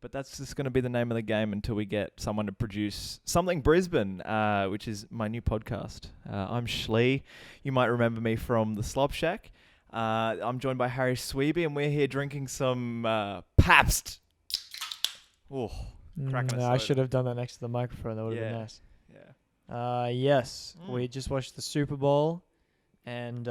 But that's just going to be the name of the game until we get someone to produce Something Brisbane, which is my new podcast. I'm Shhlee. You might remember me from the Slop Shack. I'm joined by Harry Sweby, and we're here drinking some Pabst. Oh, cracking I should have done that next to the microphone. That would have been nice. Yeah. Yes, we just watched the Super Bowl, and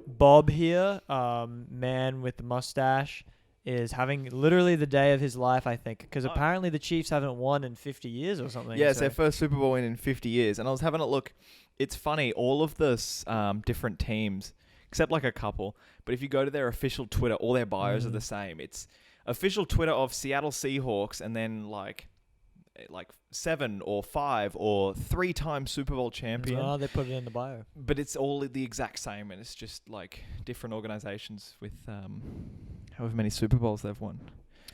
Bob here, man with the mustache, is having literally the day of his life, I think, because apparently the Chiefs haven't won in 50 years or something. Yeah, it's their first Super Bowl win in 50 years. And I was having a look. It's funny, all of the different teams, except like a couple, but if you go to their official Twitter, all their bios are the same. It's official Twitter of Seattle Seahawks and then like 7 or 5 or 3-time Super Bowl champion. Oh, they put it in the bio. But it's all the exact same, and it's just like different organizations with however many Super Bowls they've won.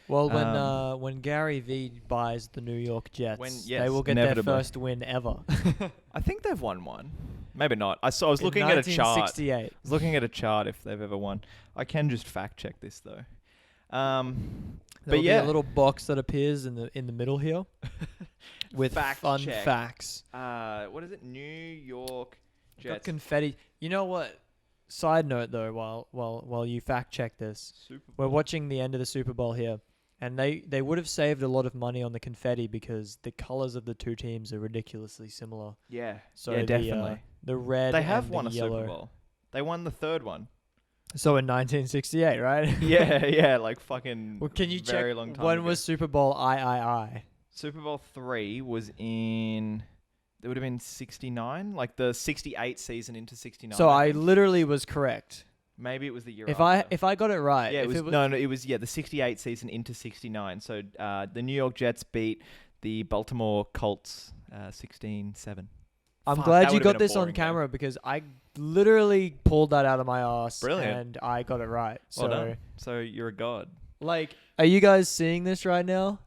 Well, when Gary V buys the New York Jets, they will get their first win ever. I think they've won one. Maybe not. I was looking at a chart. 1968. I was looking at a chart if they've ever won. I can just fact check this though. But yeah, a little box that appears in the middle here with fact fun check. facts. What is it? New York Jets. Got confetti. You know what? Side note though, while you fact check this, we're watching the end of the Super Bowl here, and they would have saved a lot of money on the confetti because the colors of the two teams are ridiculously similar. Yeah. So yeah, definitely. The red. They have and won the a yellow. Super Bowl. They won the third one. So in 1968, right? yeah, like fucking. Well, can you very check long time when ago. was Super Bowl I? Super Bowl 3 was in. It would have been 69, like the 68 season into 69. So I think. literally was correct. Maybe it was the year If after. I got it right. Yeah, it was the 68 season into 69. So the New York Jets beat the Baltimore Colts 16-7. I'm glad you got this on camera because I literally pulled that out of my ass. Brilliant. And I got it right. So, Well done. So you're a god. Like, are you guys seeing this right now?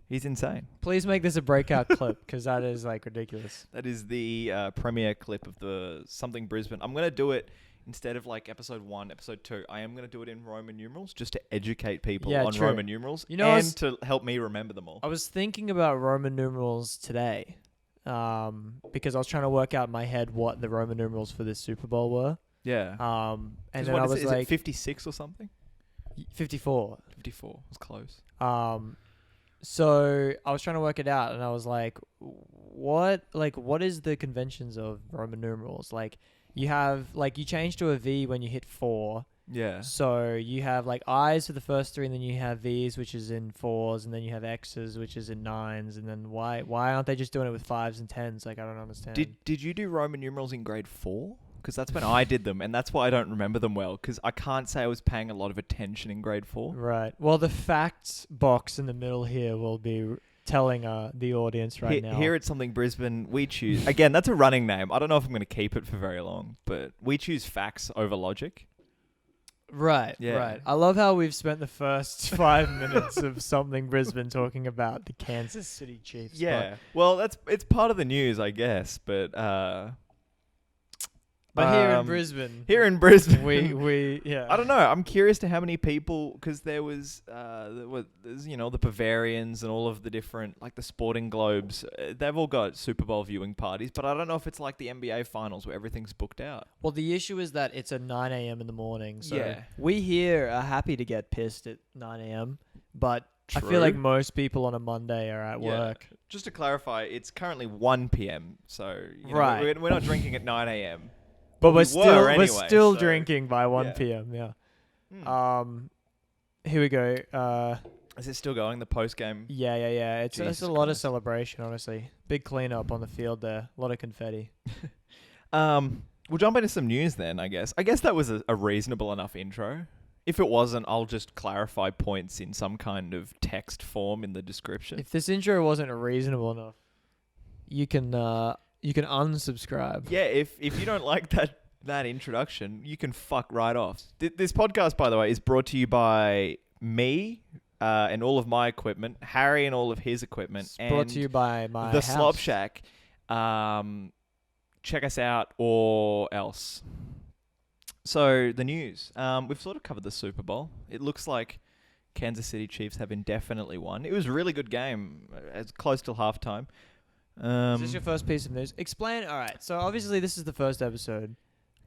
He's insane. Please make this a breakout clip because that is like ridiculous. That is the premiere clip of the Something Brisbane. I'm going to do it instead of like episode 1, episode 2. I am going to do it in Roman numerals just to educate people on true. Roman numerals to help me remember them all. I was thinking about Roman numerals today because I was trying to work out in my head what the Roman numerals for this Super Bowl were. Yeah. And then I was is like, it 56 or something? 54. 54 was close. So I was trying to work it out, and I was like, what is the conventions of Roman numerals? Like, you have, like, you change to a V when you hit 4. Yeah. So you have, like, I's for the first 3, and then you have V's, which is in 4s, and then you have X's, which is in 9s, and then why aren't they just doing it with 5s and 10s? Like, I don't understand. Did you do Roman numerals in grade 4? Because that's when I did them, and that's why I don't remember them well, because I can't say I was paying a lot of attention in grade 4. Right. Well, the facts box in the middle here will be telling the audience now. Here at Something Brisbane, we choose... Again, that's a running name. I don't know if I'm going to keep it for very long, but we choose facts over logic. Right, Yeah. right. I love how we've spent the first 5 minutes of Something Brisbane talking about the Kansas City Chiefs. Yeah. Well, it's part of the news, I guess, but here in Brisbane, we I don't know. I'm curious to how many people, because there was there's, the Bavarians and all of the different, like the Sporting Globes. They've all got Super Bowl viewing parties, but I don't know if it's like the NBA Finals where everything's booked out. Well, the issue is that it's at 9 a.m. in the morning, so Yeah. we here are happy to get pissed at 9 a.m., but I True. feel like most people on a Monday are at work. Just to clarify, it's currently 1 p.m., so Right. we're not drinking at 9 a.m. But we're anyway, still so- drinking by 1 Yeah. p.m., yeah. Here we go. Is it still going, the post-game? Yeah. It's Jesus a lot of Christ. celebration, honestly. Big cleanup on the field there. A lot of confetti. We'll jump into some news then, I guess. I guess that was a reasonable enough intro. If it wasn't, I'll just clarify points in some kind of text form in the description. If this intro wasn't reasonable enough, you can unsubscribe. Yeah, if you don't like that introduction, you can fuck right off. This podcast, by the way, is brought to you by me and all of my equipment, Harry and all of his equipment, It's and brought to you by my the house. Slop Shack. Check us out or else. So the news. We've sort of covered the Super Bowl. It looks like Kansas City Chiefs have indefinitely won. It was a really good game, as close till halftime. Is this your first piece of news? Explain. All right. So obviously this is the first episode.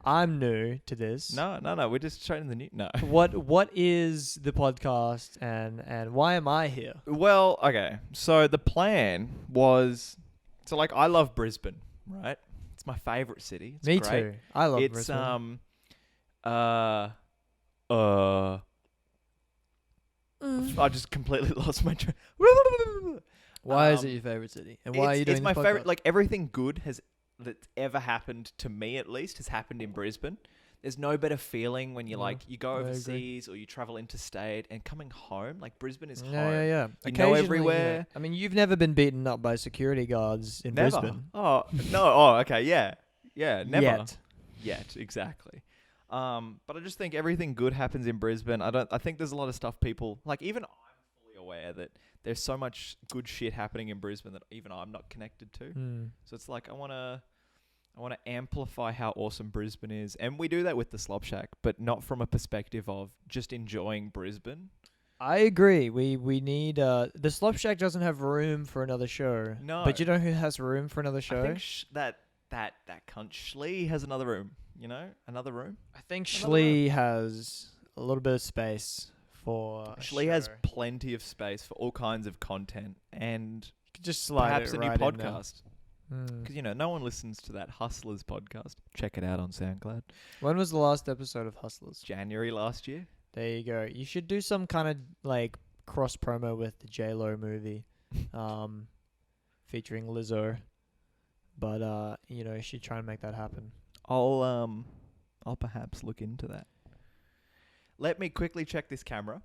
I'm new to this. No. We're just showing the new. No. What is the podcast and why am I here? Well, okay. So the plan was, like I love Brisbane, right? It's my favorite city. It's Me great. too. I love It's Brisbane. I just completely lost my train. Why is it your favorite city? And why are you doing It's my this favorite. podcast? Like everything good that's ever happened to me, at least, has happened in Brisbane. There's no better feeling when you you go I agree. overseas or you travel interstate and coming home. Like Brisbane is home. Yeah. You know Occasionally, everywhere. I mean, you've never been beaten up by security guards in Never. Brisbane. Oh no. Oh okay. Yeah. Never. Yet. Exactly. But I just think everything good happens in Brisbane. I think there's a lot of stuff people like. Even I'm fully aware that there's so much good shit happening in Brisbane that even I'm not connected to. So it's like I want to amplify how awesome Brisbane is, and we do that with the Slop Shack, but not from a perspective of just enjoying Brisbane. I agree. We need the Slop Shack doesn't have room for another show. No. But you know who has room for another show? I think that cunt Shhlee has another room. You know, another room. I think Another Shhlee has a little bit of space for a Shhlee has show. plenty of space for all kinds of content and You could just slide perhaps it a new right in there. podcast. Because, no one listens to that Hustlers podcast. Check it out on SoundCloud. When was the last episode of Hustlers? January last year. There you go. You should do some kind of like cross promo with the J-Lo movie, featuring Lizzo. But you should try and make that happen. I'll perhaps look into that. Let me quickly check this camera,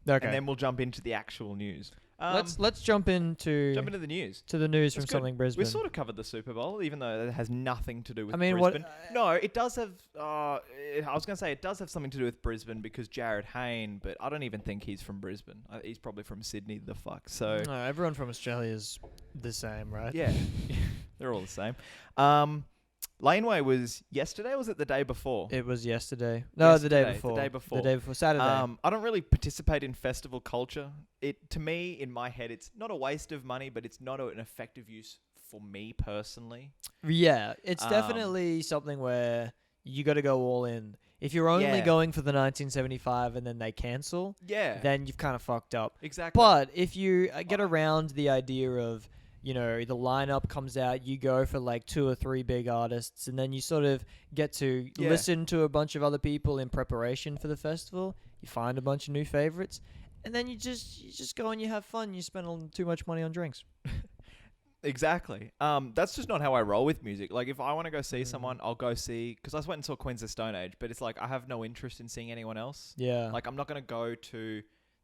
Okay. and then we'll jump into the actual news. Let's jump into the news. to the news That's from good. Something Brisbane. We sort of covered the Super Bowl, even though it has nothing to do with I mean, Brisbane. No, it does have. I was going to say it does have something to do with Brisbane because Jared Hayne, but I don't even think he's from Brisbane. He's probably from Sydney. The fuck. So No, everyone from Australia is the same, right? yeah, they're all the same. Laneway was yesterday, or was it the day before? It was yesterday. No, the day Yesterday, before. the day before. The day before Saturday. I don't really participate in festival culture. To me, in my head, it's not a waste of money, but it's not an effective use for me personally. Yeah, it's definitely something where you got to go all in. If you're only going for the 1975 and then they cancel, then you've kind of fucked up. Exactly. But if you get around the idea of, the lineup comes out, you go for like 2 or 3 big artists, and then you sort of get to listen to a bunch of other people in preparation for the festival. You find a bunch of new favorites, and then you just go and you have fun. You spend too much money on drinks. Exactly. That's just not how I roll with music. Like, if I want to go see someone, I'll go see... Because I went and saw Queens of Stone Age, but it's like I have no interest in seeing anyone else. Yeah. Like, I'm not going to go to...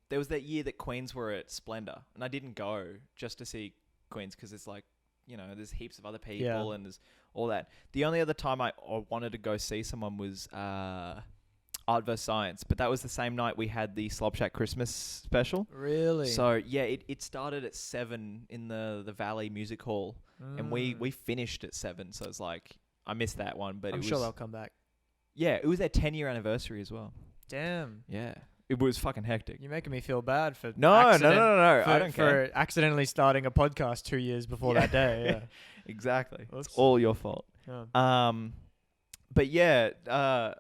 There was that year that Queens were at Splendor, and I didn't go just to see Queens because it's like, there's heaps of other people and there's all that. The only other time I wanted to go see someone was Art vs. Science, but that was the same night we had the Slop Shack Christmas special. Really? So, yeah, it started at 7 in the Valley Music Hall, and we finished at 7, so it's like, I missed that one, but I'm sure they'll come back. Yeah, it was their 10-year anniversary as well. Damn. Yeah. It was fucking hectic. You're making me feel bad for No. I don't care. For accidentally starting a podcast 2 years before that day. Yeah. Exactly. Oops. It's all your fault. Yeah. But yeah,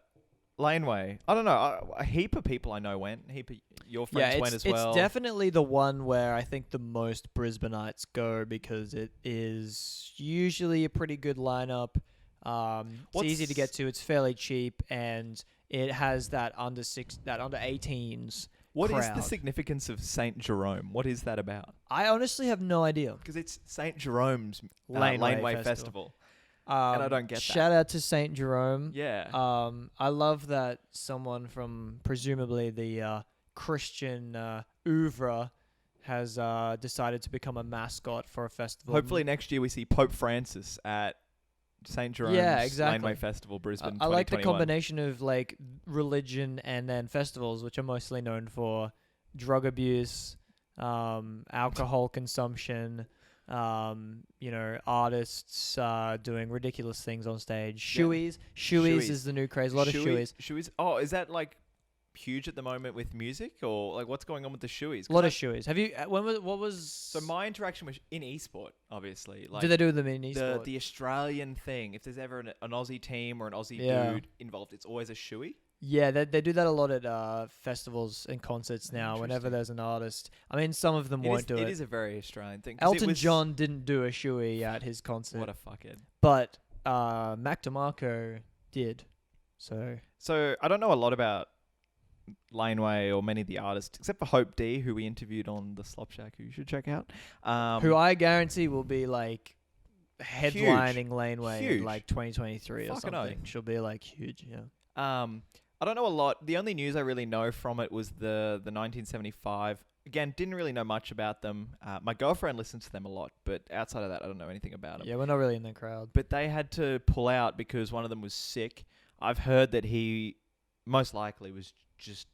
Laneway. I don't know. A heap of people I know went. A heap of your friends went as well. It's definitely the one where I think the most Brisbaneites go because it is usually a pretty good lineup. It's easy to get to. It's fairly cheap, and it has that under 18s. What is crowd. the significance of St. Jerome? What is that about? I honestly have no idea. Because it's St. Jerome's Laneway Festival. And I don't get that. Shout out to St. Jerome. Yeah. I love that someone from presumably the Christian oeuvre has decided to become a mascot for a festival. Hopefully next year we see Pope Francis at St. Jerome's Laneway Festival, Brisbane. I like the combination of like religion and then festivals, which are mostly known for drug abuse, alcohol consumption, artists doing ridiculous things on stage. Shhlees is the new craze. A lot of shhlees. Shhlees. Oh, is that like huge at the moment with music, or like what's going on with the Shhlees? A lot of shoeys. Have you? What was? So my interaction was in esport, obviously. Like do they do them in the esport? the Australian thing? If there's ever an Aussie team or an Aussie Yeah. dude involved, it's always a Shhlee. Yeah, they do that a lot at festivals and concerts now. Whenever Interesting. there's an artist, I mean, some of them won't do it. It is a very Australian thing. 'Cause it Elton was- John didn't do a shoey at his concert, What a fuckhead. but Mac DeMarco did. So So I don't know a lot about Laneway or many of the artists, except for Hope D, who we interviewed on the Slop Shack, who you should check out. who I guarantee will be like headlining Laneway Huge. in like 2023 or Fucking something. oath. She'll be like huge, yeah. I don't know a lot. The only news I really know from it was the 1975. Again, didn't really know much about them. My girlfriend listens to them a lot, but outside of that, I don't know anything about them. Yeah, we're not really in the crowd. But they had to pull out because one of them was sick. I've heard that he most likely was just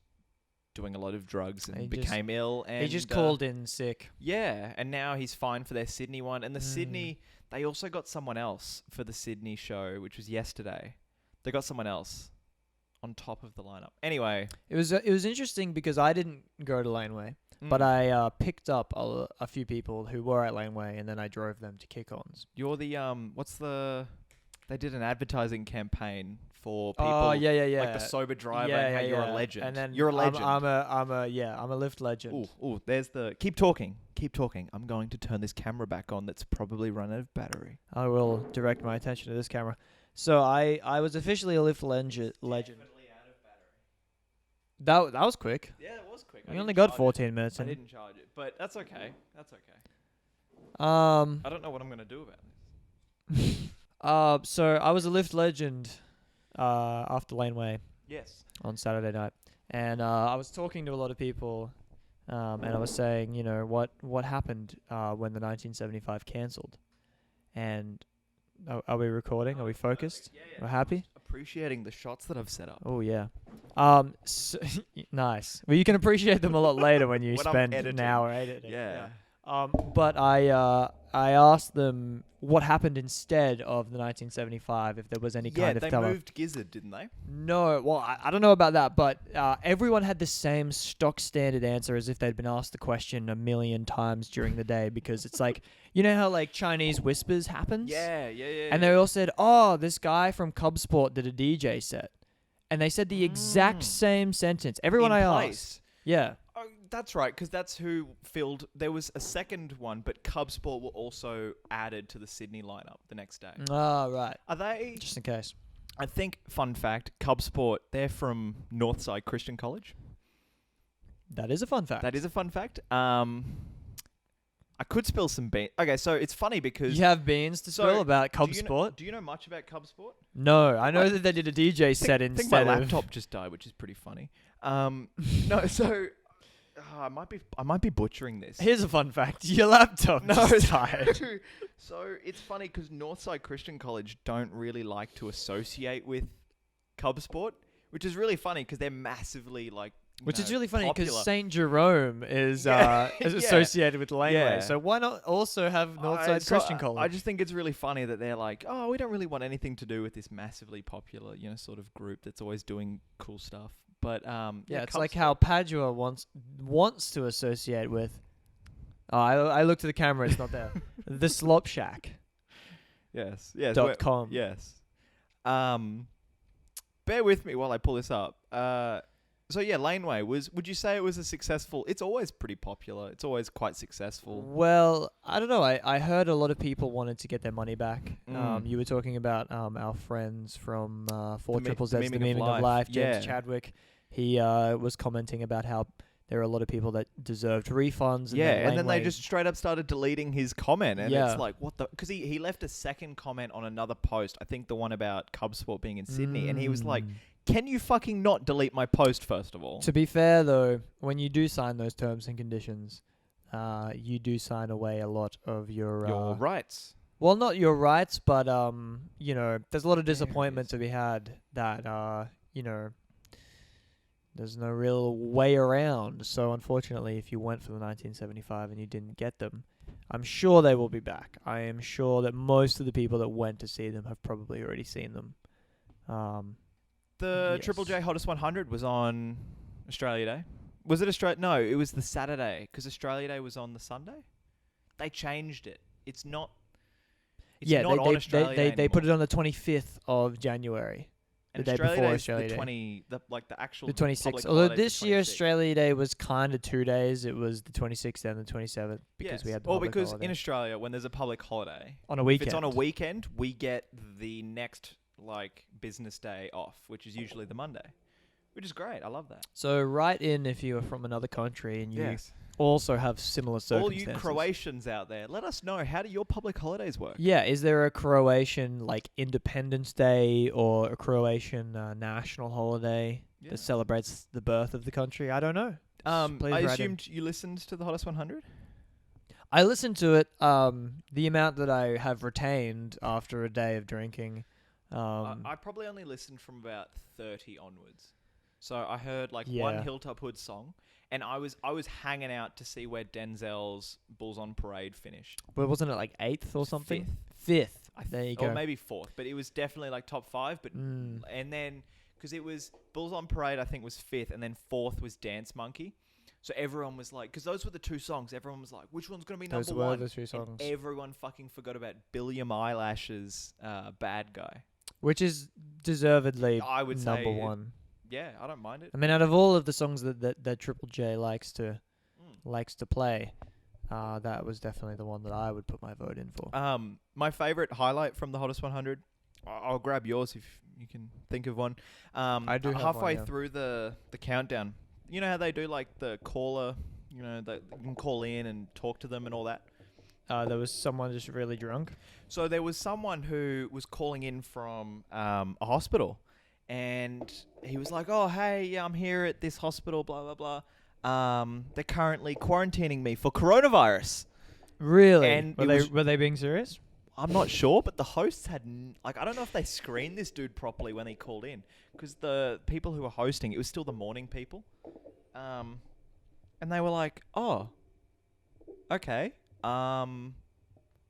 doing a lot of drugs and He became ill. And He just called in sick. Yeah, and now he's fine for their Sydney one. And the Mm. Sydney, they also got someone else for the Sydney show, which was yesterday. They got someone else on top of the lineup. Anyway. It was interesting because I didn't go to Laneway, but mm, I picked up a few people who were at Laneway, and then I drove them to kick-ons. You're the, they did an advertising campaign for people. Oh yeah. Like the sober driver yeah, and how yeah, you're yeah. a legend. And then You're a legend. I'm a lift legend. Ooh, there's the... Keep talking. I'm going to turn this camera back on that's probably run out of battery. I will direct my attention to this camera. So I was officially a lift legend. Definitely out of battery. That was quick. Yeah, it was quick. We only got 14 minutes I in. didn't charge it, but that's okay. That's okay. Um. I don't know what I'm going to do about this. So I was a lift legend after Laneway Yes. on Saturday night, and I was talking to a lot of people, and I was saying, you know, what happened when the 1975 cancelled, and are we recording? Are we focused? Yeah. We're happy? Appreciating the shots that I've set up. Oh yeah. So, nice. Well, you can appreciate them a lot later when you When I'm spend an editing. hour editing. Yeah. But I asked them what happened instead of the 1975, if there was any kind of they cover. moved Gizzard, didn't they? No, well, I don't know about that, but everyone had the same stock standard answer as if they'd been asked the question a million times during the day, because it's like, you know how like Chinese whispers happens? Yeah. And they all said, oh, this guy from Cub Sport did a DJ set. And they said the exact same sentence. Everyone I asked. Yeah. Oh, that's right, because that's who filled... There was a second one, but Cub Sport were also added to the Sydney lineup the next day. Oh, right. Are they... Just in case. I think, fun fact, Cub Sport, they're from Northside Christian College. That is a fun fact. That is a fun fact. I could spill some beans. Okay, so it's funny because... You have beans to So, spill about Cub do you Sport? do you know much about Cub Sport? No, I know I that they did a DJ set I think instead my of... laptop just died, which is pretty funny. No, so... I might be butchering this. Here's a fun fact. Your laptop just died. So it's funny because Northside Christian College don't really like to associate with Cub Sport, which is really funny because they're massively like... Which is really funny because popular. St. Jerome is Yeah, is yeah. associated with Laneway. Yeah. So why not also have Northside So Christian College? I just think it's really funny that they're like, oh, we don't really want anything to do with this massively popular, sort of group that's always doing cool stuff. But yeah, it's Cub like Sport- how Padua wants to associate with... Oh, I looked at the camera. It's not there. The Slop Shack. Yes. .com. Yes. Bear with me while I pull this up. So yeah, Laneway would you say it was a successful... It's always pretty popular. It's always quite successful. Well, I don't know. I heard a lot of people wanted to get their money back. Mm. You were talking about our friends from Four The Triple Z's, The Meaning of Life, James Chadwick. He was commenting about how there are a lot of people that deserved refunds. Yeah, and then they Laneway- just straight up started deleting his comment. And Yeah. it's like, what the... Because he left a second comment on another post. I think the one about Cub Sport being in Sydney. And he was like, can you fucking not delete my post, first of all? To be fair, though, when you do sign those terms and conditions, you do sign away a lot of your rights. well, not your rights, but there's a lot of disappointment is. to be had that there's no real way around. So unfortunately, if you went for the 1975 and you didn't get them, I'm sure they will be back. I am sure that most of the people that went to see them have probably already seen them. The Yes. Triple J Hottest 100 was on Australia Day. Was it Australia? No, it was the Saturday because Australia Day was on the Sunday. They changed it. It's not. It's yeah, not on Australia Day they put it anymore. on the 25th of January. And the day Australia before Day is Australia Day. the actual The public 26th. Although holiday's the this year 26th. Australia Day was kind of 2 days. It was the 26th and the 27th because we had the public because holiday. in Australia when there's a public holiday, on a if weekend. it's on a weekend, we get the next business day off, which is usually the Monday, which is great. I love that. So write in if you are from another country and you also have similar All circumstances. you Croatians out there, let us know, how do your public holidays work? Yeah, is there a Croatian Independence Day or a Croatian national holiday that celebrates the birth of the country? I don't know. Please I write in. assumed you listened to the Hottest 100. I listened to it. The amount that I have retained after a day of drinking. I probably only listened from about 30 onwards. So I heard one Hilltop Hood song, and I was hanging out to see where Denzel's Bulls on Parade finished. But wasn't it 8th or something? Fifth. There you go. Or maybe 4th, but it was definitely top 5. But and then because it was Bulls on Parade, I think was 5th, and then 4th was Dance Monkey. So everyone was because those were the 2 songs. Everyone was like, which one's gonna be number 1? Those were the 2 songs. And everyone fucking forgot about Billiam Eyelash's Bad Guy. Which is deservedly I would number say 1. Yeah, I don't mind it. I mean, out of all of the songs that Triple J likes to play, that was definitely the one that I would put my vote in for. My favorite highlight from the Hottest 100. I'll grab yours if you can think of one. I do have halfway one, yeah. through the countdown. You know how they do the caller. You know that you can call in and talk to them and all that. There was someone just really drunk. So there was someone who was calling in from a hospital. And he was like, "Oh, hey, I'm here at this hospital, blah, blah, blah. They're currently quarantining me for coronavirus." Really? And were they being serious? I'm not sure, but the hosts had... I don't know if they screened this dude properly when he called in. Because the people who were hosting, it was still the morning people. And they were like, "Oh, okay.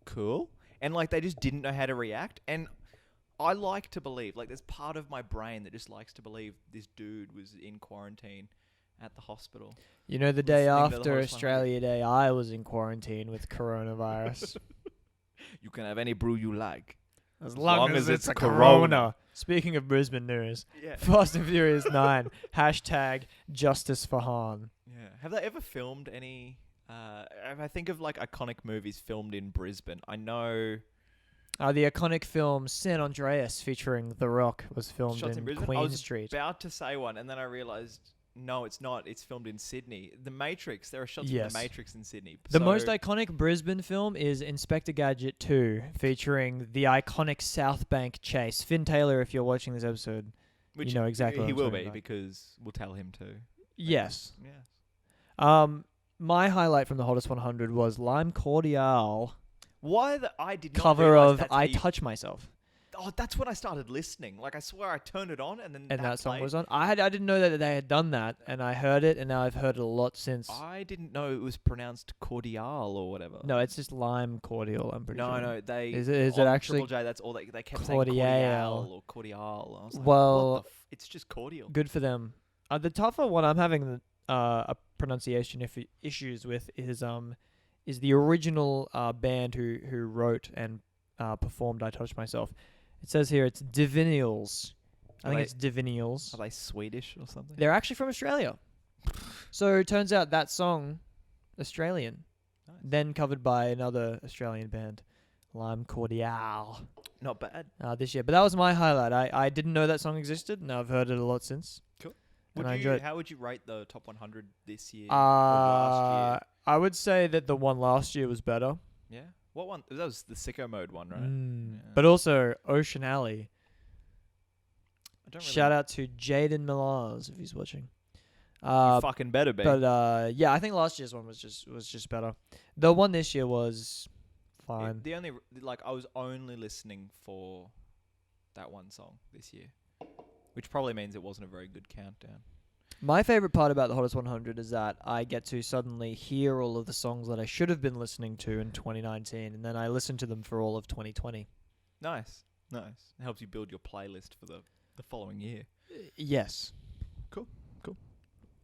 Cool." And they just didn't know how to react. And I like to believe, there's part of my brain that just likes to believe this dude was in quarantine at the hospital. You know, the day Listening to the after Hottest Australia Day, I was in quarantine with coronavirus. You can have any brew you like. As long as it's a Corona. Speaking of Brisbane news, Yeah. Fast and Furious 9, #Justice for Han. Yeah. Have they ever filmed any... if I think of, iconic movies filmed in Brisbane, I know... The iconic film San Andreas featuring The Rock was filmed Shots in in Brisbane? I Queen was Street. about to say one, and then I realised, no, it's not. It's filmed in Sydney. The Matrix. There are shots Yes. from The Matrix in Sydney. The most iconic Brisbane film is Inspector Gadget 2, featuring the iconic South Bank chase. Finn Taylor, if you're watching this episode, which you know exactly what he I'm will talking be, about. because we'll tell him to. Yes. Yeah. My highlight from the Hottest 100 was Lime Cordiale Why I did not cover realise of that's I how you- Touch Myself. Oh, that's when I started listening. I swear I turned it on and then And that song played. was on. I didn't know that they had done that, and I heard it, and now I've heard it a lot since. I didn't know it was pronounced cordial or whatever. No, it's just Lime Cordial, I'm pretty sure. No, they... Is it on actually Triple J, that's all they kept Cordial? saying cordial or cordial. I was like, Well, what the it's just cordial. Good for them. The tougher one I'm having a pronunciation issues with is the original band who wrote and performed I Touch Myself. It says here it's Divinials. I think it's Divinials. Are they Swedish or something? They're actually from Australia. So it turns out that song, Australian, Nice. then covered by another Australian band, Lime Cordiale, Not bad. this year. But that was my highlight. I didn't know that song existed, and I've heard it a lot since. Cool. And I enjoyed it. How would you rate the top 100 this year? or last I would say that the one last year was better. year? Yeah. What one? That was the Sicko Mode one, right? Yeah. But also Ocean Alley. I don't really Shout out to Jaden Milars if he's watching. You fucking better be. But yeah, I think last year's one was just better. The one this year was fine. The only I was only listening for that one song this year, which probably means it wasn't a very good countdown. My favorite part about the Hottest 100 is that I get to suddenly hear all of the songs that I should have been listening to in 2019, and then I listen to them for all of 2020. Nice. It helps you build your playlist for the following year. Yes. Cool.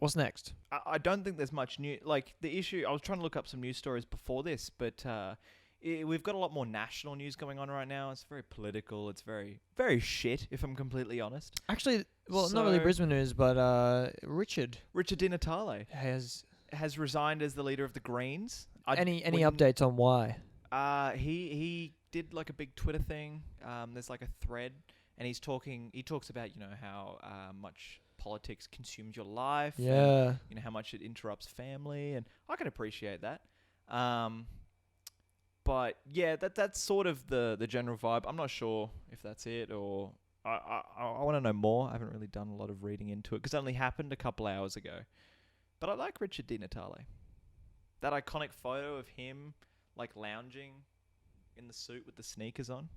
What's next? I don't think there's much new. Like, the issue, I was trying to look up some news stories before this, but we've got a lot more national news going on right now. It's very political. It's very, very shit, if I'm completely honest. Actually, well, not really Brisbane news, but Richard Di Natale has resigned as the leader of the Greens. any updates on why? He did like a big Twitter thing. There's like a thread, and he talks about how much politics consumes your life. Yeah. And, how much it interrupts family, and I can appreciate that. But yeah, that's sort of the general vibe. I'm not sure if that's it, or I want to know more. I haven't really done a lot of reading into it because it only happened a couple hours ago. But I like Richard Di Natale. That iconic photo of him like lounging in the suit with the sneakers on.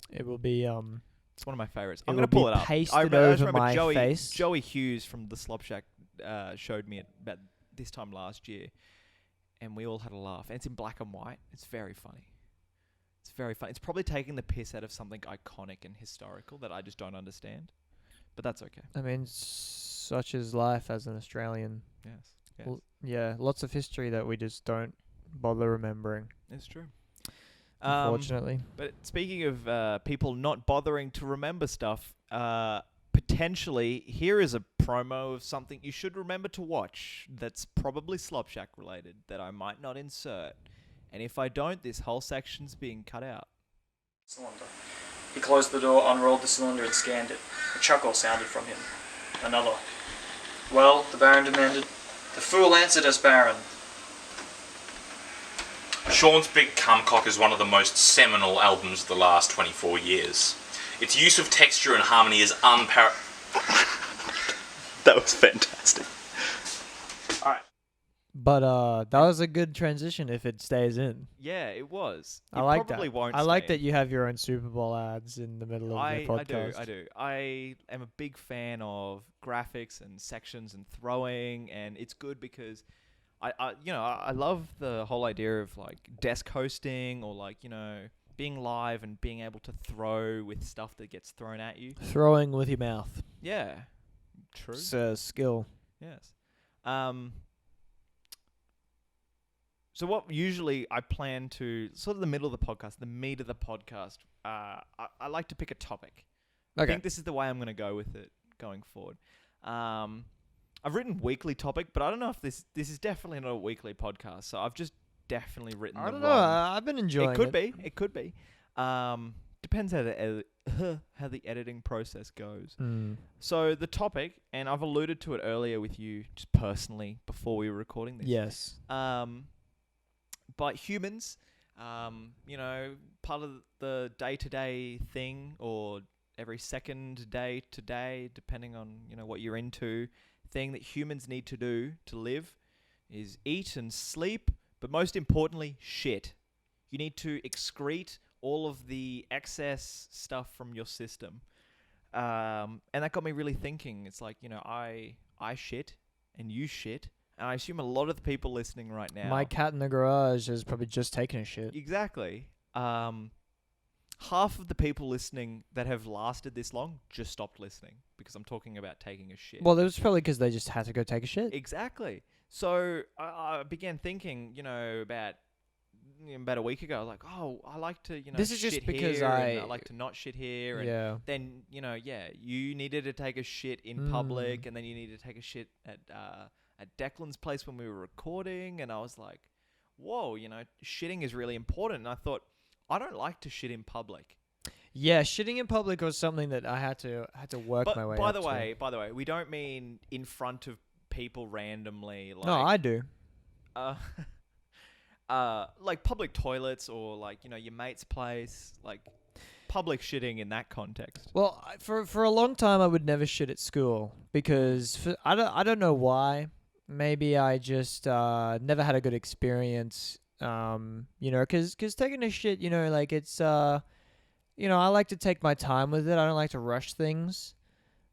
It will be It's one of my favorites. I'm gonna pull it up. Pasted over my Joey, face. Joey Hughes from the Slob Shack showed me it about this time last year, and we all had a laugh. And it's in black and white. It's very funny. It's very funny. It's probably taking the piss out of something iconic and historical that I just don't understand, but that's okay. I mean, such is life as an Australian. Yes. Yeah, lots of history that we just don't bother remembering. It's true. Unfortunately. But speaking of people not bothering to remember stuff, potentially here is a promo of something you should remember to watch that's probably Slop Shack related that I might not insert. And if I don't, this whole section's being cut out. Cylinder. He closed the door, unrolled the cylinder and scanned it. A chuckle sounded from him. Another. Well, the Baron demanded. The fool answered as Baron. Sean's Big Cumcock is one of the most seminal albums of the last 24 years. Its use of texture and harmony is unparalleled. That was fantastic. Alright. But that was a good transition if it stays in. Yeah, it was. I like probably that. Won't I like stay that you have your own Super Bowl ads in the middle of the podcast. I do. I am a big fan of graphics and sections and throwing, and it's good because I love the whole idea of like desk hosting or like, being live and being able to throw with stuff that gets thrown at you. Throwing with your mouth. Yeah. True. It's a skill. Yes. So what usually I plan to, sort of the middle of the podcast, the meat of the podcast, I like to pick a topic. Okay. I think this is the way I'm going to go with it going forward. I've written weekly topic, but I don't know if this is definitely not a weekly podcast. So I've just definitely written I don't the know. wrong. I've been enjoying it. It could be. Depends how the editing process goes. So the topic, and I've alluded to it earlier with you just personally before we were recording this. Yes. But humans, part of the day-to-day thing, or every second day to day, depending on, what you're into, thing that humans need to do to live is eat and sleep, but most importantly, shit. You need to excrete all of the excess stuff from your system. And that got me really thinking. It's like, I shit and you shit. And I assume a lot of the people listening right now... My cat in the garage has probably just taken a shit. Exactly. Half of the people listening that have lasted this long just stopped listening because I'm talking about taking a shit. Well, it was probably because they just had to go take a shit. Exactly. So I began thinking, about a week ago, I was like, I like to, this is shit just because here, and I like to not shit here. And yeah. then, you needed to take a shit in public, and then you needed to take a shit at Declan's place when we were recording, and I was like, whoa, shitting is really important. And I thought, I don't like to shit in public. Yeah, shitting in public was something that I had to work my way. By the way, we don't mean in front of people randomly. Like, no, I do. Like public toilets or like your mate's place, like public shitting in that context. Well, for a long time I would never shit at school because I don't know why. Maybe I just never had a good experience. Because taking a shit, like it's, I like to take my time with it. I don't like to rush things.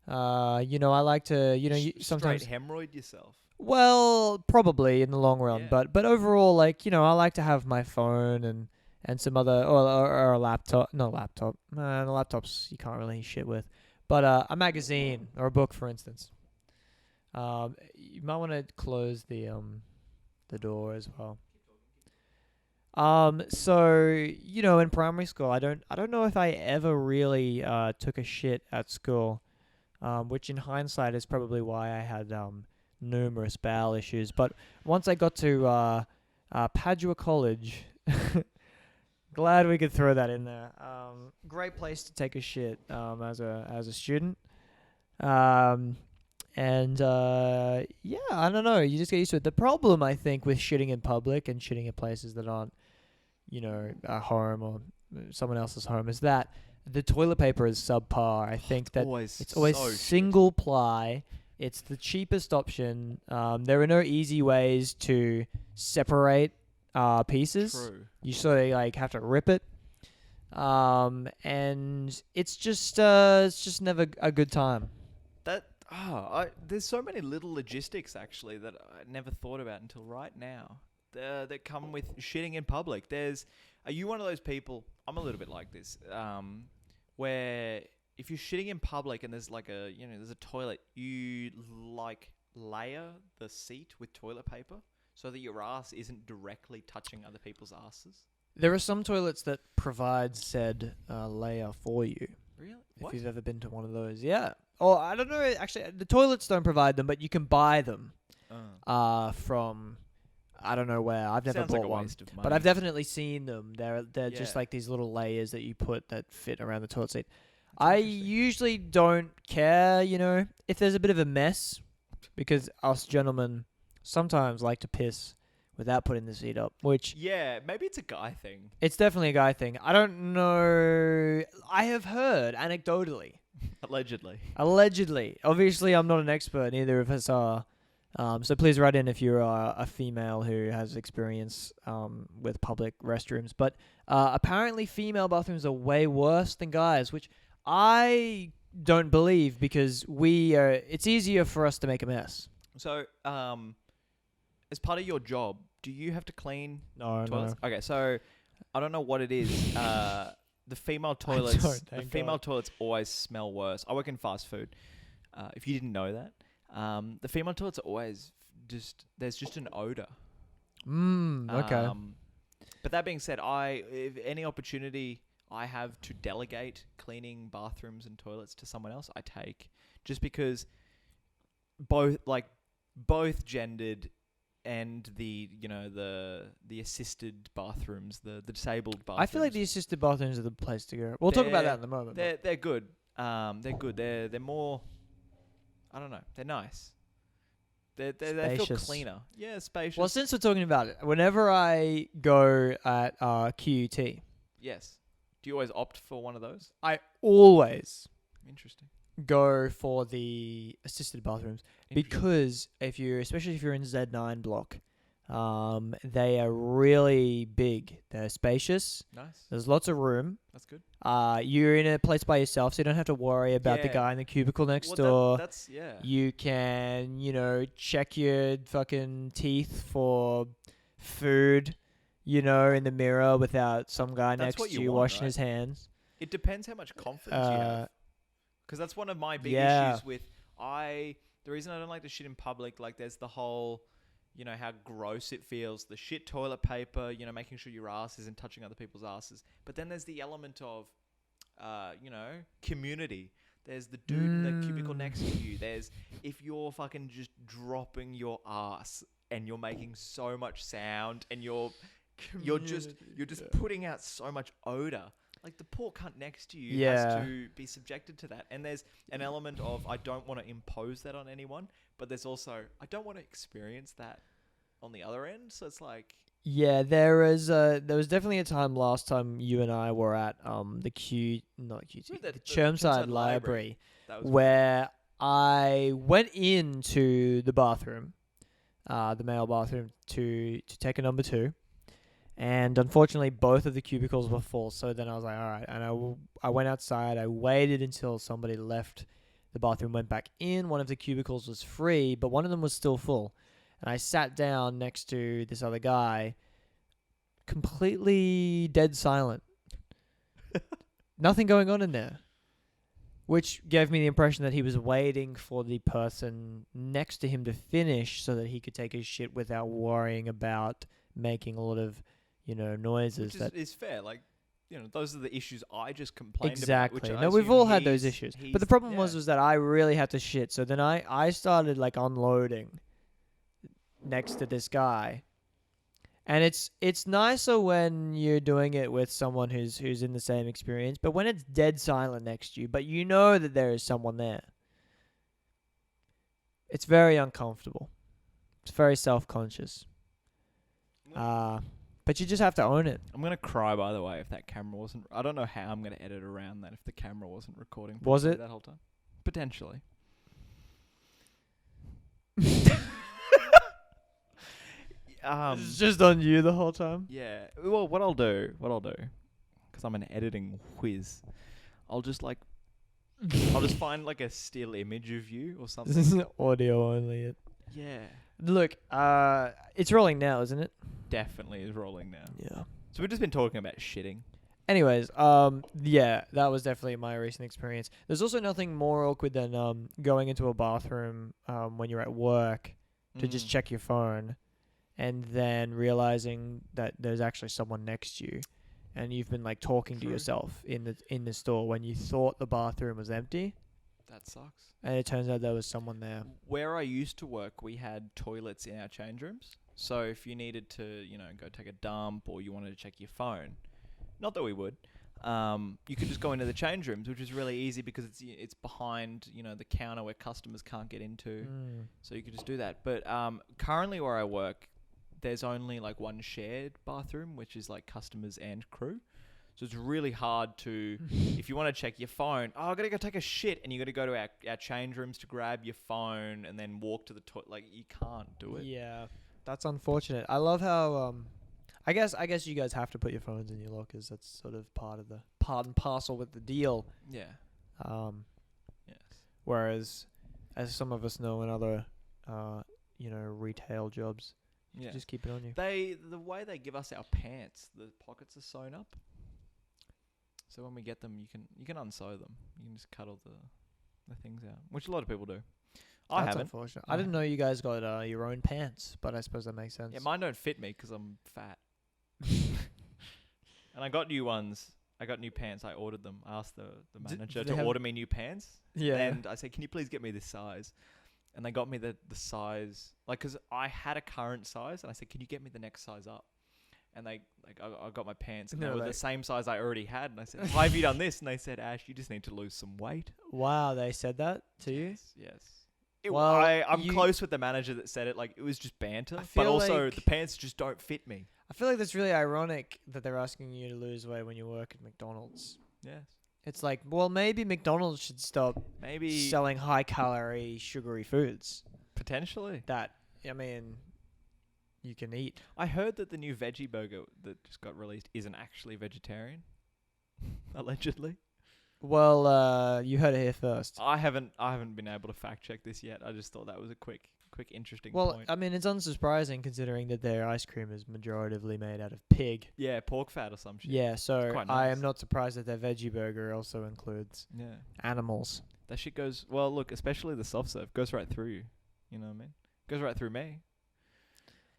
I like to, sometimes straight hemorrhoid yourself. Well, probably in the long run, Yeah. but overall, I like to have my phone and some other or a laptop. No laptop. The laptops you can't really shit with, but a magazine or a book, for instance. You might want to close the door as well. So in primary school, I don't know if I ever really took a shit at school, which in hindsight is probably why I had numerous bowel issues. But once I got to Padua College, glad we could throw that in there. Great place to take a shit as a student. And I don't know. You just get used to it. The problem, I think, with shitting in public and shitting in places that aren't, a home or someone else's home is that the toilet paper is subpar. I think that it's always so single ply. It's the cheapest option. There are no easy ways to separate pieces. True. You sort of have to rip it. And it's just never a good time. There's so many little logistics actually that I never thought about until right now. That come with shitting in public. Are you one of those people? I'm a little bit like this. Where if you're shitting in public and there's there's a toilet, you layer the seat with toilet paper so that your ass isn't directly touching other people's asses. There are some toilets that provide said layer for you. Really? If you've ever been to one of those, yeah. Or I don't know. Actually, the toilets don't provide them, but you can buy them from. I don't know where. I've never Sounds bought like a one, waste of money. but I've definitely seen them. They're just like these little layers that you put that fit around the toilet seat. I usually don't care, if there's a bit of a mess, because us gentlemen sometimes like to piss without putting the seat up, which maybe it's a guy thing. it's definitely a guy thing. I don't know. I have heard anecdotally. Allegedly. Obviously, I'm not an expert. Neither of us are. So please write in if you're a female who has experience with public restrooms. But apparently female bathrooms are way worse than guys, which I don't believe because it's easier for us to make a mess. So, as part of your job, do you have to clean toilets? No. Okay, so I don't know what it is. The female toilets, toilets always smell worse. I work in fast food. If you didn't know that. The female toilets are always there's just an odor. Okay. But that being said, if any opportunity I have to delegate cleaning bathrooms and toilets to someone else, I take, just because both gendered and the assisted bathrooms, the disabled bathrooms. I feel like the assisted bathrooms are the place to go. We'll talk about that in a moment. They're good. They're good. They're more. I don't know. They're nice. They feel cleaner. Yeah, spacious. Well, since we're talking about it, whenever I go at QUT, yes. Do you always opt for one of those? I always Interesting. go for the assisted bathrooms because especially if you're in Z9 block, they are really big. They're spacious. Nice. There's lots of room. That's good. You're in a place by yourself, so you don't have to worry about the guy in the cubicle next door. You can, check your fucking teeth for food, in the mirror without some guy next to you washing his hands. It depends how much confidence you have. Because that's one of my big issues with the reason I don't like to shit in public, there's the whole, how gross it feels, the shit toilet paper, making sure your ass isn't touching other people's asses. But then there's the element of, community. There's the dude in the cubicle next to you. There's if you're fucking just dropping your ass and you're making so much sound and you're just putting out so much odor. Like the poor cunt next to you has to be subjected to that. And there's an element of I don't want to impose that on anyone, but there's also I don't want to experience that on the other end. So it's like there was definitely a time last time you and I were at the Chermside Library where I went into the bathroom, the male bathroom to take a number 2. And unfortunately, both of the cubicles were full. So then I was like, all right. And I went outside. I waited until somebody left the bathroom, went back in. One of the cubicles was free, but one of them was still full. And I sat down next to this other guy, completely dead silent. Nothing going on in there. which gave me the impression that he was waiting for the person next to him to finish so that he could take his shit without worrying about making a lot of, noises. Which is fair. Like, those are the issues I just complained Exactly. about. No, we've all had those issues. But the problem was that I really had to shit. So then I started like unloading next to this guy. And it's nicer when you're doing it with someone who's in the same experience, but when it's dead silent next to you, but you know that there is someone there, it's very uncomfortable. It's very self-conscious. But you just have to own it. I'm gonna cry, by the way, if that camera wasn't. I don't know how I'm gonna edit around that if the camera wasn't recording. Was it that whole time? Potentially. It's just on you the whole time. Yeah. Well, what I'll do, because I'm an editing whiz, I'll just find like a still image of you or something. This is audio only. Yeah. Look, it's rolling now, isn't it? Definitely is rolling now. Yeah. So we've just been talking about shitting. Anyways, yeah, that was definitely my recent experience. There's also nothing more awkward than going into a bathroom when you're at work to just check your phone, and then realizing that there's actually someone next to you, and you've been like talking to yourself in the store when you thought the bathroom was empty. That sucks. And it turns out there was someone there. Where I used to work, we had toilets in our change rooms. So if you needed to, go take a dump or you wanted to check your phone, not that we would, you could just go into the change rooms, which is really easy because it's behind, the counter where customers can't get into. So you could just do that. But currently where I work, there's only like one shared bathroom, which is like customers and crew. So it's really hard to, if you want to check your phone, I got to go take a shit, and you got to go to our change rooms to grab your phone and then walk to the toilet. Like, you can't do it. Yeah, that's unfortunate. I love how, I guess you guys have to put your phones in your lockers. That's sort of part and parcel with the deal. Yeah. Yes. Whereas, as some of us know in other, retail jobs, you just keep it on you. The way they give us our pants, the pockets are sewn up. So when we get them, you can unsew them. You can just cut all the things out, which a lot of people do. I That's haven't. Unfortunate. I didn't know you guys got your own pants, but I suppose that makes sense. Yeah, mine don't fit me because I'm fat. And I got new ones. I got new pants. I ordered them. I asked the manager to order me new pants. Yeah. And I said, can you please get me this size? And they got me the size, like, because I had a current size, and I said, can you get me the next size up? And I got my pants, and they were the same size I already had. And I said, why have you done this? And they said, Ash, you just need to lose some weight. Wow, they said that to you? Yes. I'm close with the manager that said it. Like, it was just banter. But also, like the pants just don't fit me. I feel like that's really ironic that they're asking you to lose weight when you work at McDonald's. Yes. It's like, well, maybe McDonald's should stop selling high-calorie, sugary foods. Potentially. That, I mean, you can eat. I heard that the new veggie burger that just got released isn't actually vegetarian. Allegedly. Well, you heard it here first. I haven't been able to fact check this yet. I just thought that was a quick interesting point. Well, I mean, it's unsurprising considering that their ice cream is majoritively made out of pig. Yeah, pork fat or some shit. Yeah, so nice. I am not surprised that their veggie burger also includes animals. That shit goes, well, look, especially the soft serve, goes right through you. You know what I mean? Goes right through me.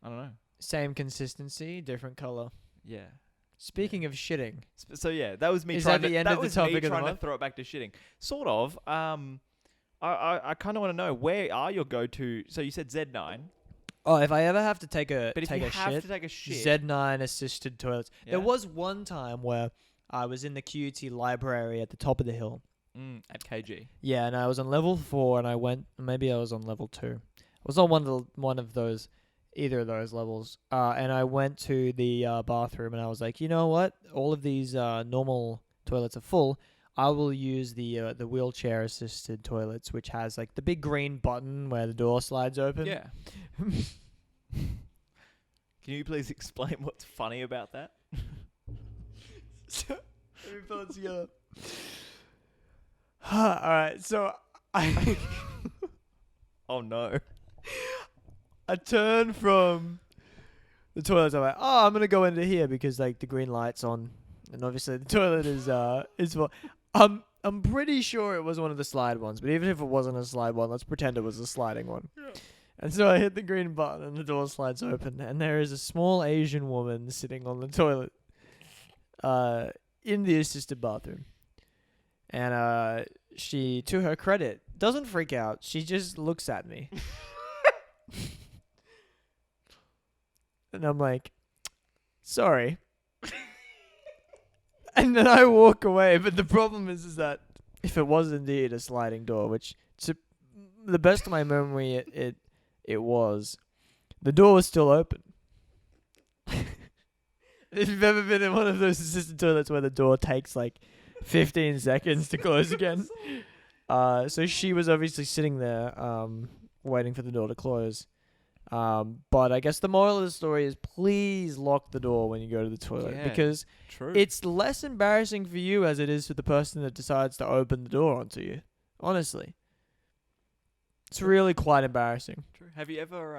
I don't know. Same consistency, different color. Yeah. Speaking of shitting. So yeah, that was me is trying that the end of the topic of the trying month? to throw it back to shitting. Sort of. I kind of want to know, where are your go-to? So you said Z9. Oh, if I ever have to take a But if you have to take a shit, Z9 assisted toilets. Yeah? There was one time where I was in the QUT library at the top of the hill. At KG. Yeah, and I was on level 4, and I went. Maybe I was on level 2. I was on one of those, either of those levels. And I went to the bathroom, and I was like, you know what? All of these normal toilets are full. I will use the wheelchair assisted toilets, which has like the big green button where the door slides open. Yeah. Can you please explain what's funny about that? Let me pull it together. Alright, so I oh no. I turn from the toilet. I'm like, oh, I'm gonna go into here because like the green light's on, and obviously the toilet is full. I'm pretty sure it was one of the slide ones, but even if it wasn't a slide one, let's pretend it was a sliding one. Yeah. And so I hit the green button and the door slides open, and there is a small Asian woman sitting on the toilet in the assisted bathroom. And she, to her credit, doesn't freak out. She just looks at me. And I'm like, sorry. And then I walk away. But the problem is that if it was indeed a sliding door, which to the best of my memory it was, the door was still open. If you've ever been in one of those assisted toilets where the door takes like 15 seconds to close again. So she was obviously sitting there waiting for the door to close. But I guess the moral of the story is please lock the door when you go to the toilet, Yeah, because True. it's less embarrassing for you as it is for the person that decides to open the door onto you. Honestly. It's really quite embarrassing. True. Have you ever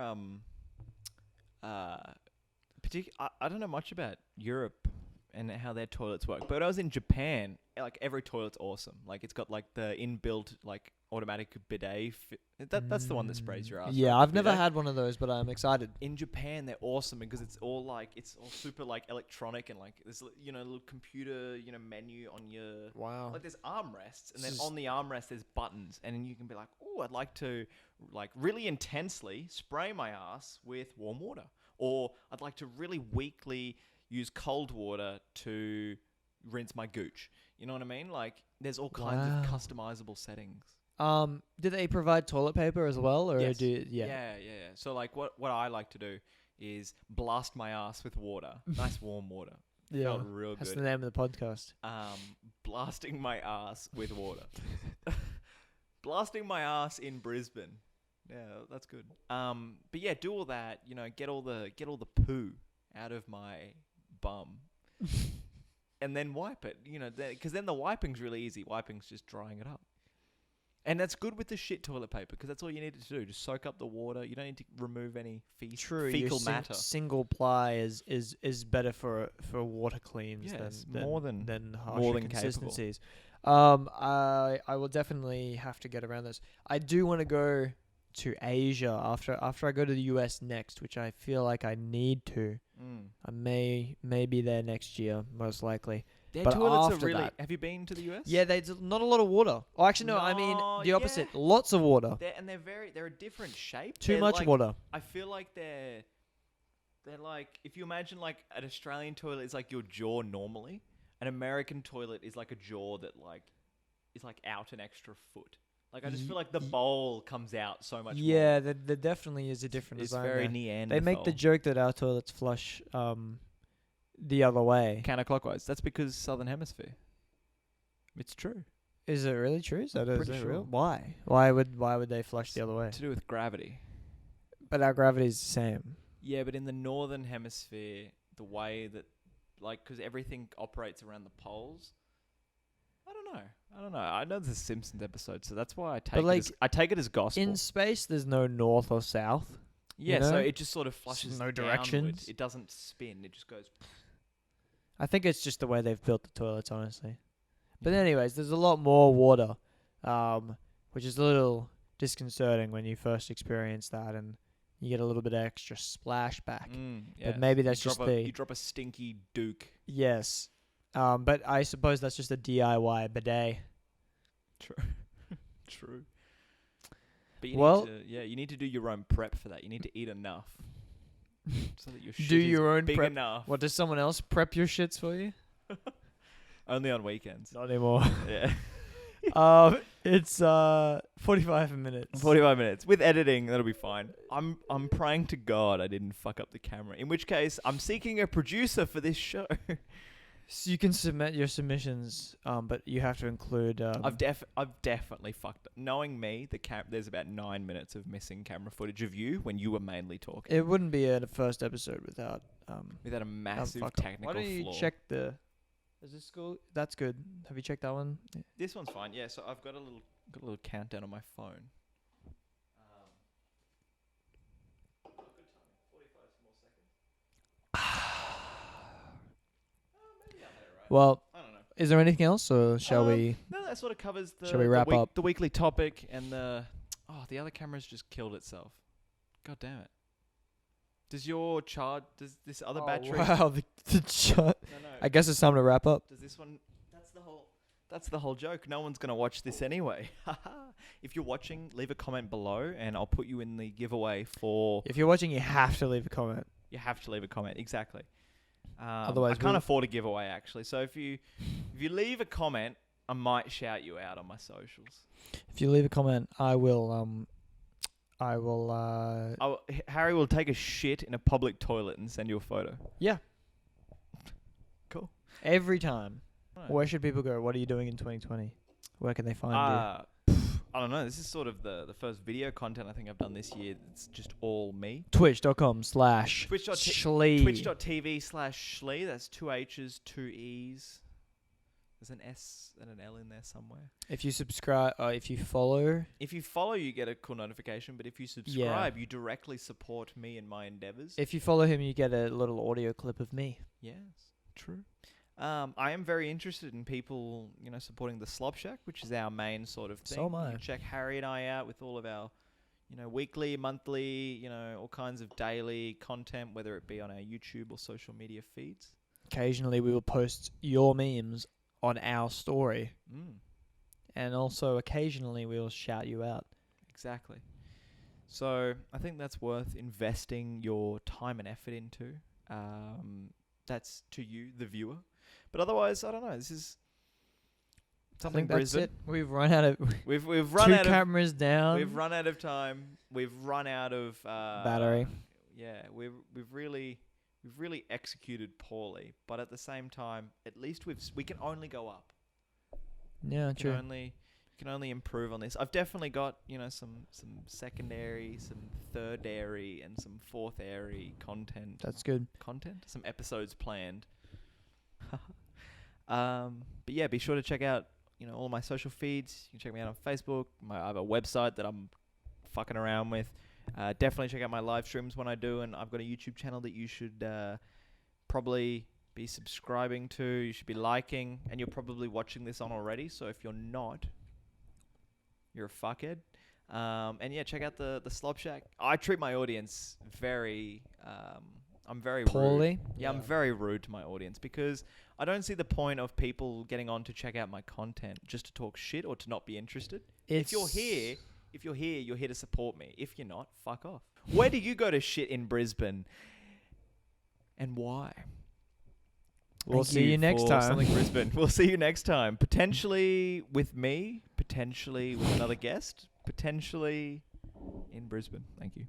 I don't know much about Europe and how their toilets work, but when I was in Japan, like every toilet's awesome. Like it's got like the inbuilt like automatic bidet. That's the one that sprays your ass. Yeah, right? I've never Bidet. had one of those, but I'm excited. In Japan, they're awesome because it's all super like electronic and like there's little computer menu on your Wow. like there's armrests and then This is- on the armrest there's buttons and then you can be like, oh, I'd like to like really intensely spray my ass with warm water, or I'd like to really weakly use cold water to rinse my gooch. You know what I mean? Like there's all kinds of Wow. customizable settings. Do they provide toilet paper as well, or Yes. yeah. So like what I like to do is blast my ass with water, nice warm water. Felt real That's good. the name of the podcast. Blasting my ass with water. Blasting my ass in Brisbane. Yeah, that's good. But yeah, do all that. Get all the poo out of my bum, and then wipe it. Because then the wiping's really easy. Wiping's just drying it up. And that's good with the shit toilet paper because that's all you need to do. Just soak up the water. You don't need to remove any fecal matter. Single ply is better for water cleans Yes, than more than harsher capable. consistencies. I will definitely have to get around this. I do want to go to Asia after I go to the US next, which I feel like I need to. I may be there next year, most likely. Their But toilets after are really. that- Have you been to the US? Yeah, there's not a lot of water. Oh, actually, no. I mean No, the opposite. yeah. Lots of water. They're a different shape. Too They're much like- water. I feel like they're like, if you imagine like an Australian toilet is like your jaw normally, an American toilet is like a jaw that like is like out an extra foot. Like I just feel like the bowl comes out so much more. Yeah, there definitely is a different It's design very there. Neanderthal. They make the joke that our toilets flush the other way. counterclockwise. That's because Southern Hemisphere. It's true. Is it really true? Is that Pretty real? sure. Why? Why would they flush the other way? To do with gravity. But our gravity is the same. Yeah, but in the Northern Hemisphere, the way that, like, because everything operates around the poles. I don't know. I know there's a Simpsons episode, so that's why I take it as gospel. In space, there's no north or south. Yeah, know? so it just sort of flushes no downward. directions. It doesn't spin. It just goes. I think it's just the way they've built the toilets, honestly. But anyways, there's a lot more water, which is a little disconcerting when you first experience that, and you get a little bit of extra splashback. Yeah. But maybe that's just you drop a stinky duke. Yes. But I suppose that's just a DIY bidet. True. But you need to do your own prep for that. You need to eat enough. So that your shit Do is your own big prep. enough. What, does someone else prep your shits for you? Only on weekends. Not anymore. Yeah. It's 45 minutes. 45 minutes. With editing, that'll be fine. I'm praying to God I didn't fuck up the camera. In which case, I'm seeking a producer for this show. So you can submit your submissions, but you have to include. I've definitely fucked up. Knowing me, there's about 9 minutes of missing camera footage of you when you were mainly talking. It wouldn't be a first episode without Without a massive fucked up. technical Why don't you flaw. check the? Is this cool? That's good. Have you checked that one? This one's fine. Yeah, so I've got a little countdown on my phone. Good timing. 45 more seconds. Maybe I had it right. Well, I don't know. Is there anything else, or shall we? No, that sort of covers the. Shall we wrap up? The weekly topic and the. Oh, the other camera's just killed itself. God damn it. Does your charge? Does this other battery? Wow, the shot. No. I guess it's time to wrap up. Does this one? That's the whole joke. No one's gonna watch this anyway. If you're watching, leave a comment below, and I'll put you in the giveaway for. If you're watching, you have to leave a comment. You have to leave a comment. Exactly. Otherwise, I can't afford a giveaway actually. So if you leave a comment, I might shout you out on my socials. If you leave a comment, I will. Harry will take a shit in a public toilet and send you a photo. Yeah. Cool. Every time. Right. Where should people go? What are you doing in 2020? Where can they find I don't know. This is sort of the first video content I think I've done this year. It's just all me. you? Twitch.com/Shhlee. Twitch.tv/Shhlee. That's 2 H's, 2 E's. There's an S and an L in there somewhere. If you subscribe, if you follow. If you follow, you get a cool notification. But if you subscribe, you directly support me in my endeavors. If you follow him, you get a little audio clip of me. Yes, true. I am very interested in people, supporting the Slop Shack, which is our main sort of thing. So am I. You can check Harry and I out with all of our, weekly, monthly, all kinds of daily content, whether it be on our YouTube or social media feeds. Occasionally, we will post your memes on our story. And also, occasionally, we will shout you out. Exactly. So, I think that's worth investing your time and effort into. That's to you, the viewer. But otherwise, I don't know. This is something Brisbane. That's it. We've run out of. We've run out of cameras down. We've run out of time. We've run out of battery. Yeah, we've really executed poorly. But at the same time, at least we can only go up. Yeah, true. You can only improve on this. I've definitely got some secondary, some thirdary, and some fourthary content. That's good. Some episodes planned. But yeah, be sure to check out all of my social feeds. You can check me out on Facebook. I have a website that I'm fucking around with. Definitely check out my live streams when I do, and I've got a YouTube channel that you should probably be subscribing to. You should be liking, and you're probably watching this on already. So if you're not, you're a fuckhead. And yeah, check out the Slop Shack. I treat my audience very. I'm very poorly. Rude. Yeah, I'm very rude to my audience because I don't see the point of people getting on to check out my content just to talk shit or to not be interested. If you're here, you're here to support me. If you're not, fuck off. Where do you go to shit in Brisbane? And why? We'll see you next time. Something Brisbane. We'll see you next time. Potentially with me, potentially with another guest, potentially in Brisbane. Thank you.